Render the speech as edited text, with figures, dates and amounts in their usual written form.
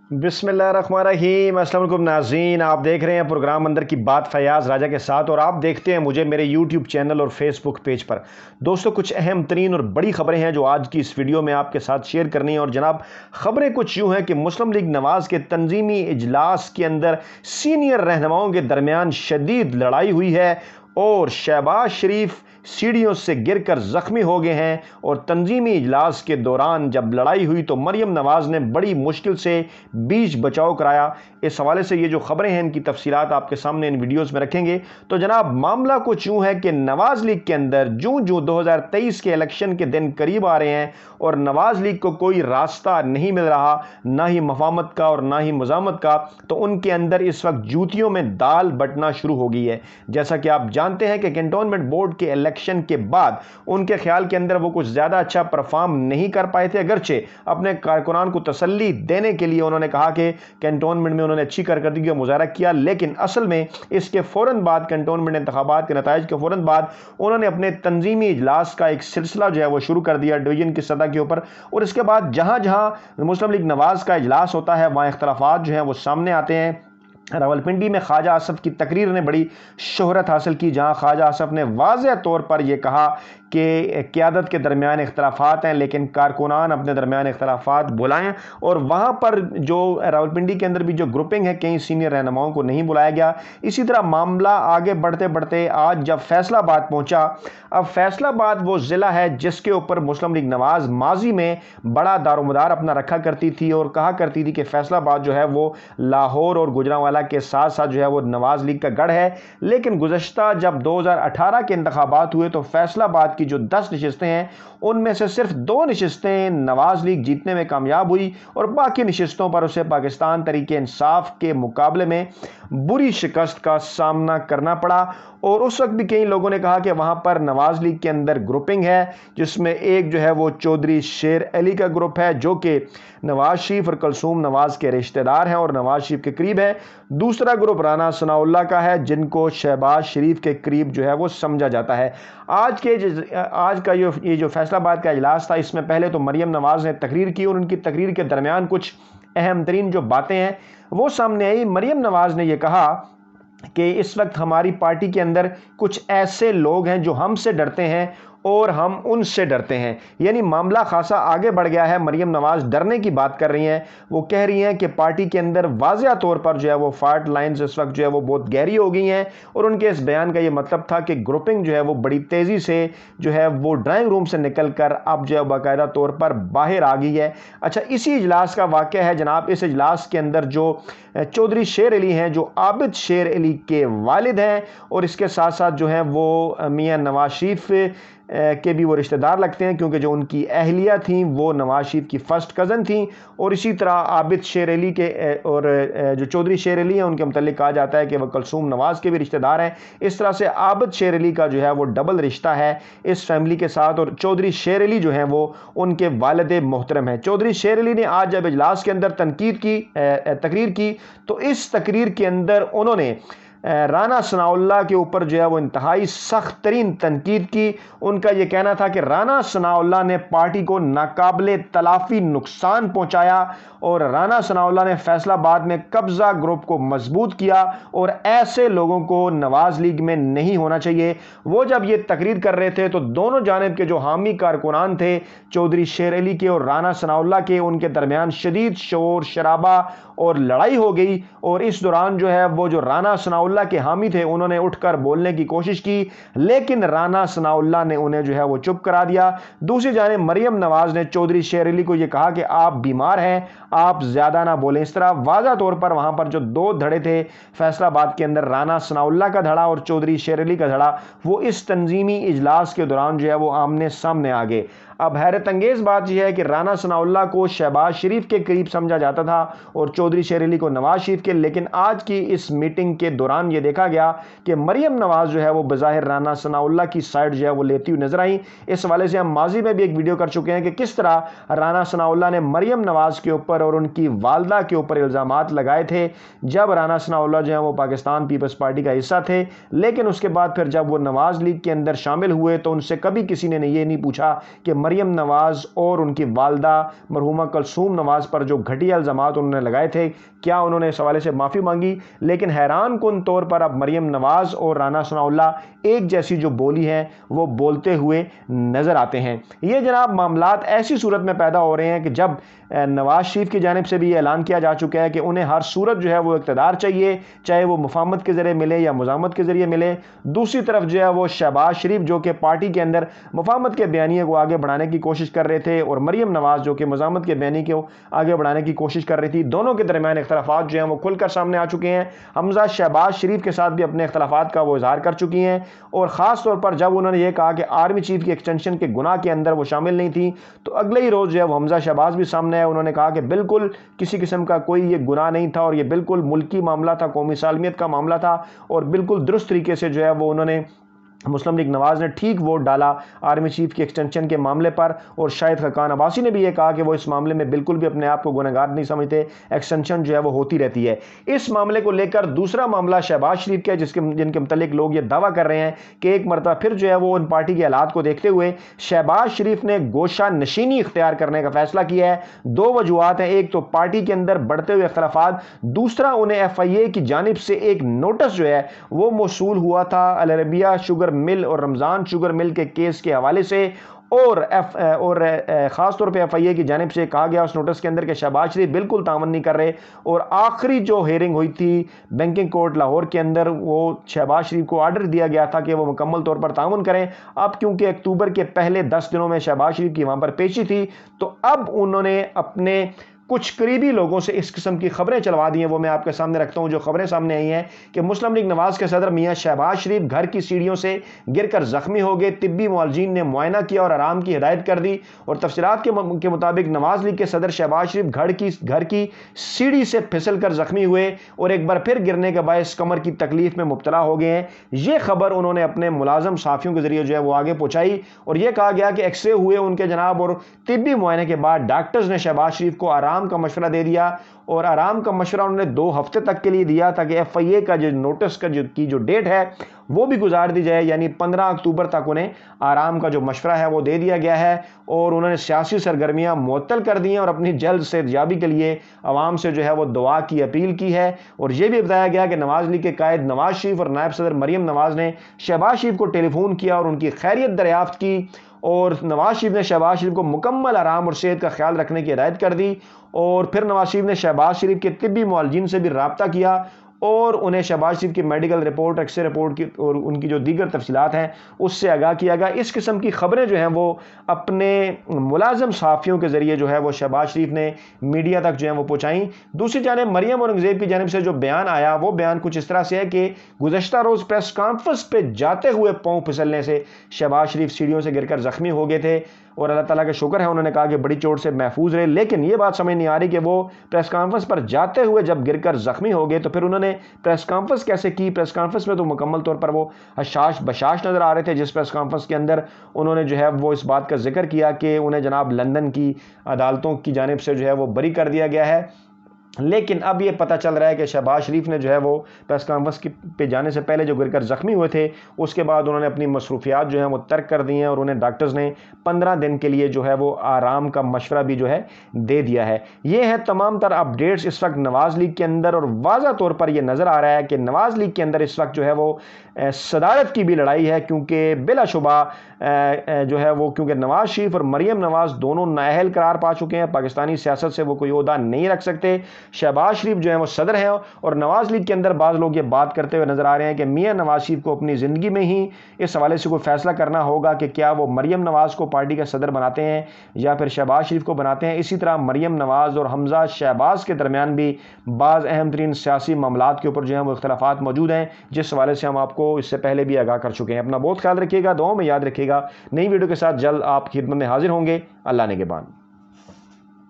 बिस्मिल्लाहिर्रहमानिर्रहीम। अस्सलाम वालेकुम नाज़रीन, आप देख रहे हैं प्रोग्राम अंदर की बात फयाज़ राजा के साथ, और आप देखते हैं मुझे मेरे यूट्यूब चैनल और फेसबुक पेज पर। दोस्तों, कुछ अहम तरीन और बड़ी ख़बरें हैं जो आज की इस वीडियो में आपके साथ शेयर करनी है। और जनाब, ख़बरें कुछ यूँ हैं कि मुस्लिम लीग नवाज़ के तंजीमी इजलास के अंदर सीनियर रहनुमाओं के दरमियान शदीद लड़ाई हुई है और शहबाज शरीफ सीढ़ियों से गिरकर ज़ख्मी हो गए हैं। और तंजीमी इजलास के दौरान जब लड़ाई हुई तो मरियम नवाज़ ने बड़ी मुश्किल से बीच बचाव कराया। इस हवाले से ये जो ख़बरें हैं इनकी तफसीलात आपके सामने इन वीडियोस में रखेंगे। तो जनाब, मामला कुछ यूँ है कि नवाज़ लीग के अंदर जूँ 2023 के इलेक्शन के दिन करीब आ रहे हैं और नवाज़ लीग को कोई रास्ता नहीं मिल रहा, ना ही मफामत का और ना ही मज़ामत का। तो उनके अंदर इस वक्त जूतियों में दाल बटना शुरू हो गई है। जैसा कि आप जानते हैं कि कैंटोनमेंट बोर्ड के इलेक्शन के बाद उनके ख्याल के अंदर वो कुछ ज़्यादा अच्छा परफॉर्म नहीं कर पाए थे। अगरचे अपने कारकुनान को तसल्ली देने के लिए उन्होंने कहा कि कैंटोनमेंट में उन्होंने अच्छी कारकर्दगी का मुजाहरा किया, लेकिन असल में इसके फ़ौरन बाद, कैंटोनमेंट इंतखाबात के नताइज के फ़ौरन बाद, उन्होंने अपने तंजीमी इजलास का एक सिलसिला जो है वो शुरू कर दिया डिवीज़न की सतह के ऊपर। और इसके बाद जहाँ जहाँ मुस्लिम लीग नवाज़ का इजलास होता है वहाँ इख्तलाफात जो हैं वो सामने आते हैं। रावलपिंडी में ख्वाजा आसफ की तकरीर ने बड़ी शोहरत हासिल की, जहां ख्वाजा आसफ ने वाज़ेह तौर पर यह कहा कि क़यादत के दरमियान इख्तलाफात हैं, लेकिन कारकुनान अपने दरमियान इख्तलाफात बुलाएं। और वहाँ पर जो रावलपिंडी के अंदर भी जो ग्रुपिंग है, कई सीनियर रहनुमाओं को नहीं बुलाया गया। इसी तरह मामला आगे बढ़ते बढ़ते आज जब फैसलाबाद पहुँचा, अब फैसलाबाद वो ज़िला है जिसके ऊपर मुस्लिम लीग नवाज़ माजी में बड़ा दारोमदार अपना रखा करती थी और कहा करती थी कि फैसलाबाद जो है वो लाहौर और गुजरांवाला के साथ साथ जो है वो नवाज़ लीग का गढ़ है। लेकिन गुज़श्ता जब 2018 के इंतखाबात हुए तो फैसलाबाद की जो 10 नशिस्तें हैं उनमें से सिर्फ 2 नशिस्तें नवाज़ लीग जीतने में कामयाब हुई और बाकी नशिस्तों पर उसे पाकिस्तान तहरीक इंसाफ के मुकाबले में बुरी शिकस्त का सामना करना पड़ा। और उस वक्त भी कई लोगों ने कहा कि वहाँ पर नवाज़ लीग के अंदर ग्रुपिंग है, जिसमें एक जो है वो चौधरी शेर अली का ग्रुप है जो कि नवाज़ शरीफ और कलसूम नवाज़ के रिश्तेदार हैं और नवाज़ शरीफ के करीब है। दूसरा ग्रुप राना सनाउल्लाह का है जिनको शहबाज शरीफ के करीब जो है वो समझा जाता है। आज का ये जो फैसलाबाद का इजलास था, इसमें पहले तो मरियम नवाज़ ने तकरीर की और उनकी तकरीर के दरमियान कुछ अहम तरीन जो बातें हैं वो सामने आई। मरियम नवाज़ ने यह कहा कि इस वक्त हमारी पार्टी के अंदर कुछ ऐसे लोग हैं जो हमसे डरते हैं और हम उनसे डरते हैं। यानी मामला खासा आगे बढ़ गया है। मरियम नवाज़ डरने की बात कर रही हैं। वो कह रही हैं कि पार्टी के अंदर वाज़ेह तौर पर जो है वो फाल्ट लाइंस इस वक्त जो है वो बहुत गहरी हो गई हैं। और उनके इस बयान का ये मतलब था कि ग्रुपिंग जो है वो बड़ी तेज़ी से जो है वो ड्राइंग रूम से निकल कर अब जो है बाकायदा तौर पर बाहर आ गई है। अच्छा, इसी इजलास का वाक़या है जनाब। इस इजलास के अंदर जो चौधरी शेर अली हैं, जो आबिद शेर अली के वालिद हैं, और इसके साथ साथ जो है वो मियाँ नवाज शरीफ के भी वो रिश्तेदार लगते हैं, क्योंकि जो उनकी अहलिया थी वो नवाज शरीफ की फ़र्स्ट कज़न थी। और इसी तरह आबिद शेर अली के और जो चौधरी शेर अली हैं उनके मुतल्लिक़ कहा जाता है कि वह कलसूम नवाज़ के भी रिश्तेदार हैं। इस तरह से आबिद शेर अली का जो है वो डबल रिश्ता है इस फैमिली के साथ। और चौधरी शेर अली जो हैं वो उनके वालिद मोहतरम हैं। चौधरी शेर अली ने आज जब इजलास के अंदर तकरीर की तो इस तकरीर के अंदर उन्होंने राना सनाउल्लाह के ऊपर जो है वो इंतहाई सख्त तरीन तनकीद की। उनका ये कहना था कि राना सनाउल्लाह ने पार्टी को नाकाबिले तलाफी नुकसान पहुंचाया और राना सनाउल्लाह ने फैसलाबाद में कब्जा ग्रुप को मजबूत किया और ऐसे लोगों को नवाज़ लीग में नहीं होना चाहिए। वो जब ये तकरीर कर रहे थे तो दोनों जानिब के जो हामी कारकुनान थे, चौधरी शेर अली के और राना सनाउल्लाह के, उनके दरमियान शदीद शोर शराबा और लड़ाई हो गई। और इस दौरान जो है वो जो राना सनाउल्लाह के हामी थे उन्होंने उठकर बोलने की कोशिश की, लेकिन राना सनाउल्लाह ने उन्हें जो है वो चुप करा दिया। दूसरी जानिब मरियम नवाज़ ने चौधरी शेर अली को ये कहा कि आप बीमार हैं, आप ज़्यादा ना बोलें। इस तरह वाज़ा तौर पर वहाँ पर जो 2 धड़े थे फैसलाबाद के अंदर, राना सनाउल्लाह का धड़ा और चौधरी शेर अली का धड़ा, वो इस तंजीमी इजलास के दौरान जो है वो आमने सामने आ गए। अब हैरत अंगेज़ बात यह है कि राना सनाउल्लाह को शहबाज शरीफ के करीब समझा जाता था और चौधरी शेर अली को नवाज शरीफ के, लेकिन आज की इस मीटिंग के दौरान ये देखा गया कि मरियम नवाज़ जो है वो बज़ाहिर राना सनाउल्लाह की साइड जो है वो लेती हुई नजर आई। इस हवाले से हम माजी में भी एक वीडियो कर चुके हैं कि किस तरह राना सनाउल्लाह ने मरियम नवाज़ के ऊपर और उनकी वालदा के ऊपर इल्ज़ामात लगाए थे जब राना सनाउल्लाह जो है वो पाकिस्तान पीपल्स पार्टी का हिस्सा थे। लेकिन उसके बाद फिर जब वो नवाज़ लीग के अंदर शामिल हुए तो उनसे कभी किसी ने ये नहीं पूछा कि مریم نواز اور ان کی والدہ مرحومہ کلثوم نواز پر جو گھٹیا الزامات انہوں نے لگائے تھے، کیا انہوں نے اس حوالے سے معافی مانگی؟ لیکن حیران کن طور پر اب مریم نواز اور رانا ثناءاللہ ایک جیسی جو بولی ہیں وہ بولتے ہوئے نظر آتے ہیں۔ یہ جناب معاملات ایسی صورت میں پیدا ہو رہے ہیں کہ جب نواز شریف کی جانب سے بھی یہ اعلان کیا جا چکا ہے کہ انہیں ہر صورت جو ہے وہ اقتدار چاہیے، چاہے وہ مفاہمت کے ذریعے ملے یا مزاحمت کے ذریعے ملے۔ دوسری طرف جو ہے وہ شہباز شریف جو کہ پارٹی کے اندر مفاہمت کے بیانیے کو آگے بڑھانے کی کوشش کر رہے تھے، اور مریم نواز جو کہ مزاحمت کے بیانیے کو آگے بڑھانے کی کوشش کر رہی تھی، دونوں کے درمیان اختلافات جو ہیں وہ کھل کر سامنے آ چکے ہیں۔ حمزہ شہباز شریف کے ساتھ بھی اپنے اختلافات کا وہ اظہار کر چکی ہیں، اور خاص طور پر جب انہوں نے یہ کہا کہ آرمی چیف کی ایکسٹینشن کے گناہ کے اندر وہ شامل نہیں تھی، تو اگلے ہی روز جو ہے وہ حمزہ شہباز بھی سامنے آئے، انہوں نے کہا کہ بالکل کسی قسم کا کوئی یہ گناہ نہیں تھا، اور یہ بالکل ملکی معاملہ تھا، قومی سالمیت کا معاملہ تھا، اور بالکل درست طریقے سے جو ہے وہ انہوں نے مسلم لیگ نواز نے ٹھیک ووٹ ڈالا آرمی چیف کی ایکسٹینشن کے معاملے پر۔ اور شاہد خاقان عباسی نے بھی یہ کہا کہ وہ اس معاملے میں بالکل بھی اپنے آپ کو گنہگار نہیں سمجھتے، ایکسٹینشن جو ہے وہ ہوتی رہتی ہے۔ اس معاملے کو لے کر دوسرا معاملہ شہباز شریف کا ہے، جن کے متعلق لوگ یہ دعویٰ کر رہے ہیں کہ ایک مرتبہ پھر جو ہے وہ ان پارٹی کے حالات کو دیکھتے ہوئے شہباز شریف نے گوشہ نشینی اختیار کرنے کا فیصلہ کیا ہے۔ دو وجوہات ہیں، ایک تو پارٹی کے اندر بڑھتے ہوئے اختلافات، دوسرا انہیں ایف آئی اے کی جانب سے ایک نوٹس جو ہے وہ موصول ہوا تھا العربیہ شوگر مل اور رمضان شوگر مل کے کیس کے حوالے سے، اور خاص طور پہ ایف آئی اے کی جانب سے کہا گیا اس نوٹس کے اندر کہ شہباز شریف بالکل تعاون نہیں کر رہے، اور آخری جو ہیئرنگ ہوئی تھی بینکنگ کورٹ لاہور کے اندر، وہ شہباز شریف کو آرڈر دیا گیا تھا کہ وہ مکمل طور پر تعاون کریں۔ اب کیونکہ اکتوبر کے پہلے 10 دنوں میں شہباز شریف کی وہاں پر پیشی تھی، تو اب انہوں نے اپنے کچھ قریبی لوگوں سے اس قسم کی خبریں چلوا دی ہیں، وہ میں آپ کے سامنے رکھتا ہوں۔ جو خبریں سامنے آئی ہیں کہ مسلم لیگ نواز کے صدر میاں شہباز شریف گھر کی سیڑھیوں سے گر کر زخمی ہو گئے، طبی معالجین نے معائنہ کیا اور آرام کی ہدایت کر دی، اور تفصیلات کے مطابق نواز لیگ کے صدر شہباز شریف گھر کی سیڑھی سے پھسل کر زخمی ہوئے اور ایک بار پھر گرنے کے باعث کمر کی تکلیف میں مبتلا ہو گئے ہیں۔ یہ خبر انہوں نے اپنے ملازم صحافیوں کے ذریعے جو ہے وہ آگے پہنچائی، اور یہ کہا گیا کہ ایکس رے ہوئے ان کے جناب، اور طبی معائنے کے بعد ڈاکٹرز نے شہباز شریف کو آرام کا مشورہ دے دیا، اور آرام کا مشورہ انہوں نے 2 ہفتے تک کے لیے دیا تاکہ ایف آئی اے کا جو نوٹس کی جو ڈیٹ ہے وہ بھی گزار دی جائے، یعنی 15 اکتوبر تک انہیں آرام کا جو مشورہ ہے وہ دے دیا گیا ہے، اور انہوں نے سیاسی سرگرمیاں معطل کر دی ہیں اور اپنی جلد صحتیابی کے لیے عوام سے جو ہے وہ دعا کی اپیل کی ہے۔ اور یہ بھی بتایا گیا کہ نواز لیگ کے قائد نواز شریف اور نائب صدر مریم نواز نے شہباز شریف کو ٹیلی فون کیا اور ان کی خیریت دریافت کی، اور نواز شریف نے شہباز شریف کو مکمل آرام اور صحت کا خیال رکھنے کی ہدایت کر دی، اور پھر نواز شریف نے شہباز شریف کے طبی معالجین سے بھی رابطہ کیا اور انہیں شہباز شریف کی medical report, X ray report کی اور ان کی جو دیگر تفصیلات ہیں اس سے آگاہ کیا گیا۔ اس قسم کی خبریں جو ہیں وہ اپنے ملازم صحافیوں کے ذریعے جو ہے وہ شہباز شریف نے میڈیا تک جو ہے وہ پہنچائیں۔ دوسری جانب مریم اورنگزیب کی جانب سے جو بیان آیا، وہ بیان کچھ اس طرح سے ہے کہ گزشتہ روز پریس کانفرنس پہ جاتے ہوئے پاؤں پھسلنے سے شہباز شریف سیڑھیوں سے گر کر زخمی ہو گئے تھے، اور اللہ تعالیٰ کا شکر ہے انہوں نے کہا کہ بڑی چوٹ سے محفوظ رہے، لیکن یہ بات سمجھ نہیں آ رہی کہ وہ پریس کانفرنس پر جاتے ہوئے جب گر کر زخمی ہو گئے تو پھر انہوں نے پریس کانفرنس کیسے کی؟ پریس کانفرنس میں تو مکمل طور پر وہ حشاش بشاش نظر آ رہے تھے، جس پریس کانفرنس کے اندر انہوں نے جو ہے وہ اس بات کا ذکر کیا کہ انہیں جناب لندن کی عدالتوں کی جانب سے جو ہے وہ بری کر دیا گیا ہے۔ لیکن اب یہ پتہ چل رہا ہے کہ شہباز شریف نے جو ہے وہ پریس کانفرنس پہ جانے سے پہلے جو گر کر زخمی ہوئے تھے، اس کے بعد انہوں نے اپنی مصروفیات جو ہیں وہ ترک کر دی ہیں، اور انہیں ڈاکٹرز نے 15 دن کے لیے جو ہے وہ آرام کا مشورہ بھی جو ہے دے دیا ہے۔ یہ ہے تمام تر اپڈیٹس اس وقت نواز لیگ کے اندر، اور واضح طور پر یہ نظر آ رہا ہے کہ نواز لیگ کے اندر اس وقت جو ہے وہ صدارت کی بھی لڑائی ہے، کیونکہ بلا شبہ جو ہے وہ کیونکہ نواز شریف اور مریم نواز دونوں نااہل قرار پا چکے ہیں، پاکستانی سیاست سے وہ کوئی عہدہ نہیں رکھ سکتے۔ شہباز شریف جو ہیں وہ صدر ہیں، اور نواز لیگ کے اندر بعض لوگ یہ بات کرتے ہوئے نظر آ رہے ہیں کہ میاں نواز شریف کو اپنی زندگی میں ہی اس حوالے سے کوئی فیصلہ کرنا ہوگا کہ کیا وہ مریم نواز کو پارٹی کا صدر بناتے ہیں یا پھر شہباز شریف کو بناتے ہیں۔ اسی طرح مریم نواز اور حمزہ شہباز کے درمیان بھی بعض اہم ترین سیاسی معاملات کے اوپر جو ہیں وہ اختلافات موجود ہیں، جس حوالے سے ہم آپ کو اس سے پہلے بھی آگاہ کر چکے ہیں۔ اپنا بہت خیال رکھیے گا، دعاؤں میں یاد رکھیے گا۔ نئی ویڈیو کے ساتھ جلد آپ کی خدمت میں حاضر ہوں گے۔ اللہ نگہبان۔